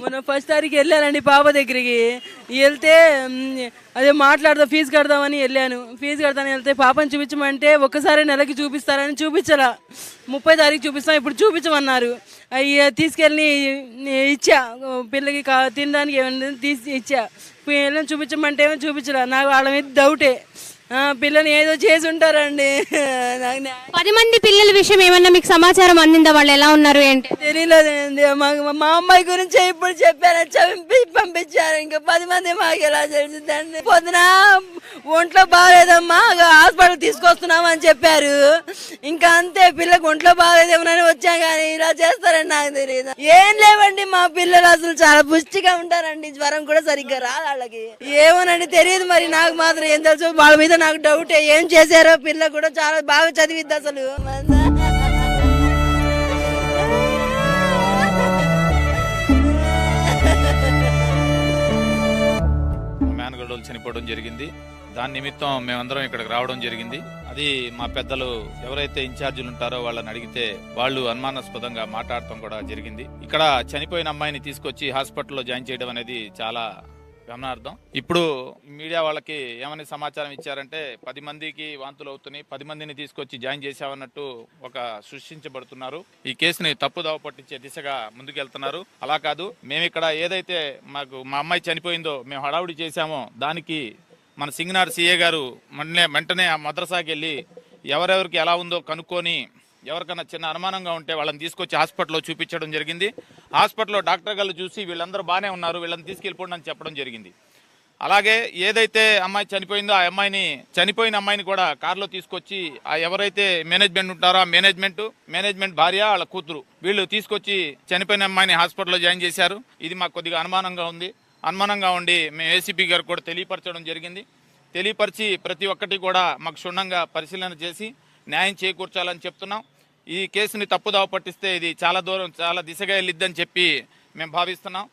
మొన్న ఫస్ట్ తారీఖు వెళ్ళానండి పాప దగ్గరికి. వెళ్తే అదే ఫీజు కడదామని వెళ్ళాను. ఫీజు కడతాను వెళ్తే పాపని చూపించమంటే ఒక్కసారి నెలకి చూపిస్తారని చూపించలా. 30 తారీఖు చూపిస్తాం, ఇప్పుడు చూపించమన్నారు. అవి తీసుకెళ్ళి ఇచ్చా, పిల్లకి తినడానికి ఏమైనా తీసి ఇచ్చా. పిల్లల్ని చూపించమంటే ఏమో చూపించలా. నాకు వాళ్ళ మీద డౌటే. పిల్లల్ని ఏదో చేసి ఉంటారండి. నాకు 10 మంది పిల్లల విషయం ఏమన్నా మీకు సమాచారం అందిందా? వాళ్ళు ఎలా ఉన్నారు ఏంటి? తెలియలేదండి. మా అమ్మాయి గురించి ఇప్పుడు చెప్పారు, పంపించారు. ఇంకా 10 మంది మాకు ఎలా తెలిసిందండి. పొద్దున ఒంట్లో బాగాలేదమ్మా, హాస్పిటల్ తీసుకొస్తున్నామని చెప్పారు. ఇంకా అంతే, పిల్లకి ఒంట్లో బాగాలేదేమోనని వచ్చా, కానీ ఇలా చేస్తారని నాకు తెలియదు. ఏం లేవండి, మా పిల్లలు అసలు చాలా పుష్టిగా ఉంటారండి. జ్వరం కూడా సరిగ్గా రాదు వాళ్ళకి. ఏమోనండి తెలియదు, మరి నాకు మాత్రం ఏం తెలుసు. వాళ్ళ మీద నాకు డౌట్. ఏం చేశారో, పిల్ల కూడా చాలా బాగా చదివిద్ది అసలు. మేనగడోలు చనిపోవడం జరిగింది. దాని నిమిత్తం మేమందరం ఇక్కడికి రావడం జరిగింది. అది మా పెద్దలు ఎవరైతే ఇన్ఛార్జీలు ఉంటారో వాళ్ళని అడిగితే వాళ్ళు అనుమానాస్పదంగా మాట్లాడటం కూడా జరిగింది. ఇక్కడ చనిపోయిన అమ్మాయిని తీసుకొచ్చి హాస్పిటల్లో జాయిన్ చేయడం అనేది చాలా గమనార్థం. ఇప్పుడు మీడియా వాళ్ళకి ఏమని సమాచారం ఇచ్చారంటే 10 మందికి వాంతులు అవుతున్నాయి, 10 మందిని తీసుకొచ్చి జాయిన్ చేశామన్నట్టు ఒక సృష్టించబడుతున్నారు. ఈ కేసుని తప్పుదావ పట్టించే దిశగా ముందుకెళ్తున్నారు. అలా కాదు, మేము ఇక్కడ ఏదైతే మా అమ్మాయి చనిపోయిందో మేము హడావుడి చేశామో దానికి మన సింగనార్ సిఏ గారు వెంటనే ఆ మద్రసాకి వెళ్ళి ఎవరెవరికి ఎలా ఉందో కనుక్కొని ఎవరికైనా చిన్న అనుమానంగా ఉంటే వాళ్ళని తీసుకొచ్చి హాస్పిటల్లో చూపించడం జరిగింది. హాస్పిటల్లో డాక్టర్ గారు చూసి వీళ్ళందరూ బాగానే ఉన్నారు, వీళ్ళని తీసుకెళ్ళిపోండి అని చెప్పడం జరిగింది. అలాగే ఏదైతే అమ్మాయి చనిపోయిందో ఆ చనిపోయిన అమ్మాయిని కూడా కారులో తీసుకొచ్చి ఆ ఎవరైతే మేనేజ్మెంట్ ఉంటారో ఆ మేనేజ్మెంట్ భార్య వాళ్ళ కూతురు వీళ్ళు తీసుకొచ్చి చనిపోయిన అమ్మాయిని హాస్పిటల్లో జాయిన్ చేశారు. ఇది మాకు కొద్దిగా అనుమానంగా ఉండి మేము ఏసీపీ గారు కూడా తెలియపరచడం జరిగింది. తెలియపరిచి ప్రతి ఒక్కటి కూడా మాకు క్షుణ్ణంగా పరిశీలన చేసి న్యాయం చేకూర్చాలని చెప్తున్నాం. ఈ కేసుని తప్పుదావ పట్టిస్తే ఇది చాలా దిశగా వెళ్ళిద్దని చెప్పి మేము భావిస్తున్నాం.